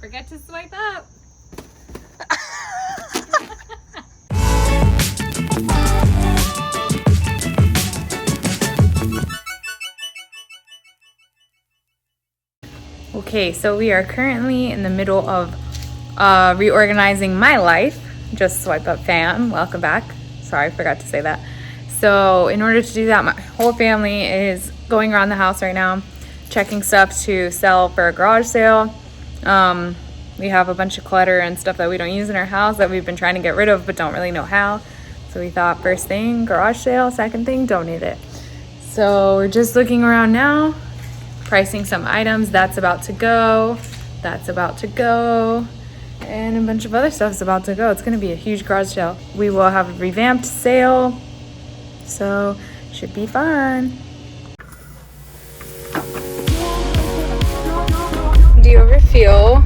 forget to swipe up. Okay, so we are currently in the middle of reorganizing my life. Just swipe up fam, welcome back. Sorry, I forgot to say that. So in order to do that, my whole family is going around the house right now, checking stuff to sell for a garage sale. We have a bunch of clutter and stuff that we don't use in our house that we've been trying to get rid of but don't really know how. So we thought first thing, garage sale, second thing, donate it. So we're just looking around now, pricing some items. That's about to go, that's about to go, and a bunch of other stuff is about to go. It's gonna be a huge garage sale. We will have a revamped sale, so should be fun. Do you ever feel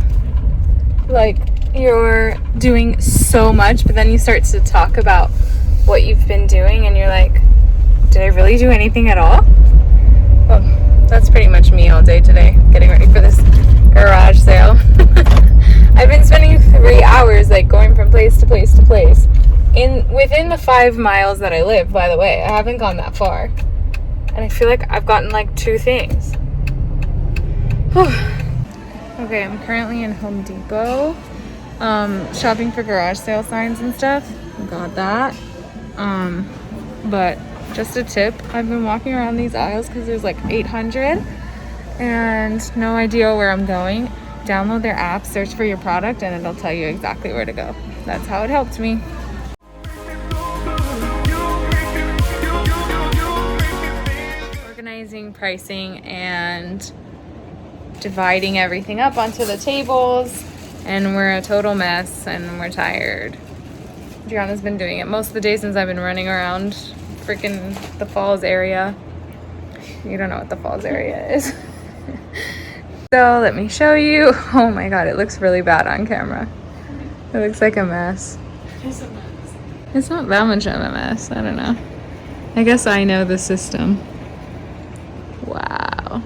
like you're doing so much, but then you start to talk about what you've been doing and you're like, did I really do anything at all? Well, that's pretty much me all day today, getting ready for this garage sale. I've been spending 3 hours like going from place to place to place. Within the 5 miles that I live, by the way. I haven't gone that far. And I feel like I've gotten like 2 things. Okay, I'm currently in Home Depot, shopping for garage sale signs and stuff. Got that. But just a tip, I've been walking around these aisles because there's like 800 and no idea where I'm going. Download their app, search for your product, and it'll tell you exactly where to go. That's how it helped me. Organizing, pricing, and dividing everything up onto the tables, and we're a total mess and we're tired. Gianna's been doing it most of the day since I've been running around freaking the Falls area. You don't know what the Falls area is. So let me show you. Oh my god, it looks really bad on camera. It looks like a mess. It's a mess. It's not that much of a mess. I don't know. I guess I know the system. Wow.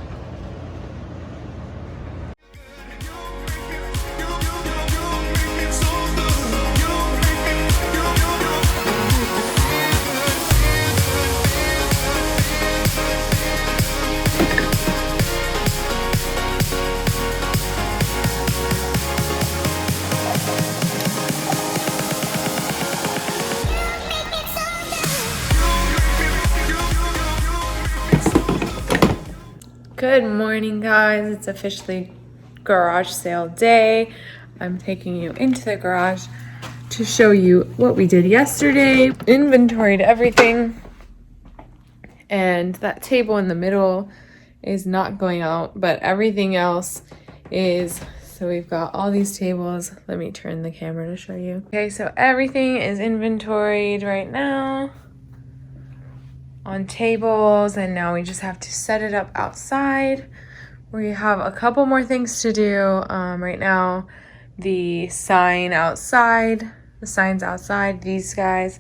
Good morning, guys. It's officially garage sale day. I'm taking you into the garage to show you what we did yesterday. Inventoried everything. And that table in the middle is not going out, but everything else is. So we've got all these tables. Let me turn the camera to show you. Okay, so everything is inventoried right now on tables, and now we just have to set it up outside. We have a couple more things to do right now. The signs outside, these guys,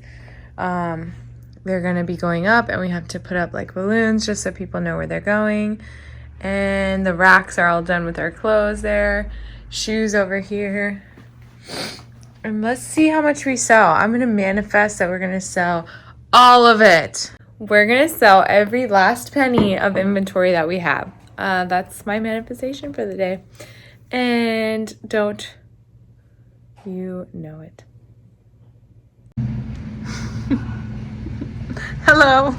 they're gonna be going up, and we have to put up like balloons just so people know where they're going. And the racks are all done with our clothes there. Shoes over here. And let's see how much we sell. I'm gonna manifest that we're gonna sell all of it. We're gonna sell every last penny of inventory that we have. That's my manifestation for the day. And don't you know it? Hello.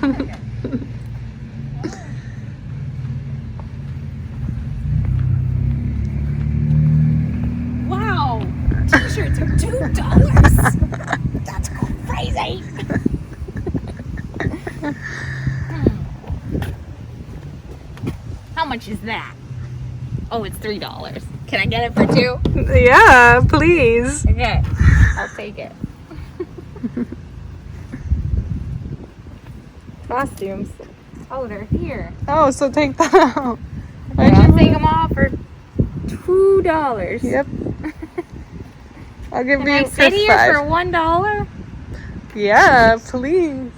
Wow! T-shirts are $2! That's crazy! How much is that? Oh, it's $3. Can I get it for $2? Yeah, please. Okay, I'll take it. Costumes. Oh, they're here. Oh, so take that out. Okay, I'll take them all for $2. Yep. I'll give Can you I sit here $5. for $1? Yeah, please.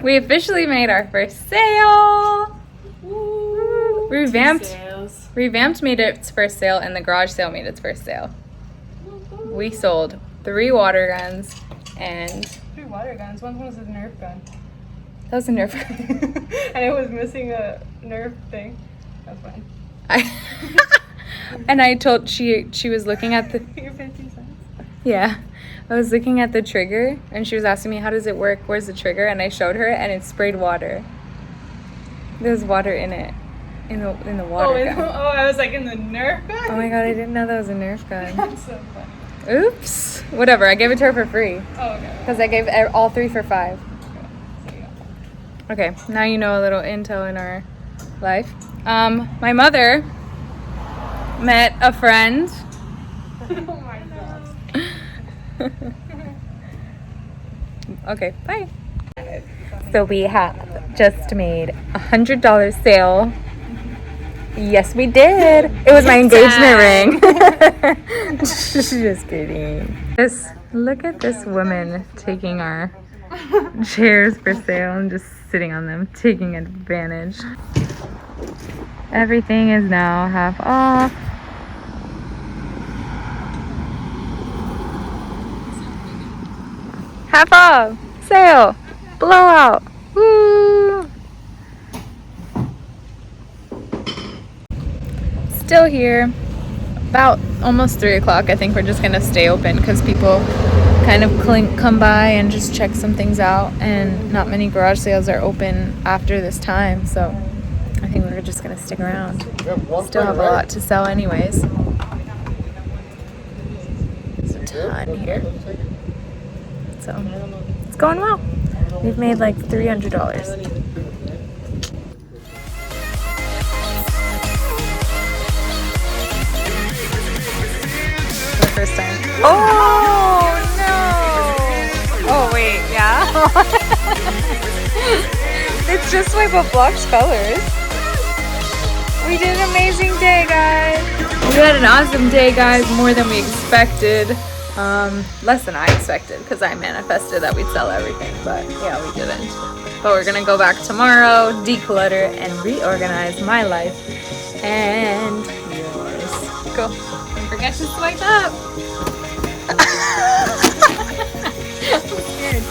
We officially made our first sale. Woo. Revamped made its first sale, and the garage sale made its first sale. We sold 3 water guns and 3 water guns. One was a Nerf gun. that was a Nerf. And it was missing a Nerf thing. That's fine. And I told she was looking at the Your 50 cents. yeah. I was looking at the trigger and she was asking me how does it work? Where's the trigger? And I showed her and it sprayed water. There's water in it. In the water gun. I was like in the Nerf gun. Oh my god, I didn't know that was a Nerf gun. That's so funny. Oops. Whatever. I gave it to her for free. Oh, okay. Because I gave all 3 for $5. There you Okay, now you know a little intel in our life. My mother met a friend. go. Oh my god. Okay, bye. So we have just made $100 sale. Yes, we did. It was my engagement ring. Just kidding. Look at this woman taking our chairs for sale and just sitting on them, taking advantage. Everything is now half off. Half off! Sale! Blowout! Woo! Still here. About almost 3 o'clock. I think we're just gonna stay open because people kind of come by and just check some things out, and not many garage sales are open after this time, so I think we're just gonna stick around. Still have a lot to sell anyways. There's a ton here. So it's going well. We've made like $300. For the first time. Oh no! Oh wait, yeah. It's just like what blocks colors. We did an amazing day, guys. We had an awesome day, guys. More than we expected. Less than I expected because I manifested that we'd sell everything, but yeah, we didn't. But we're gonna go back tomorrow, declutter, and reorganize my life and yours. Go. Don't forget to swipe up. I'm scared.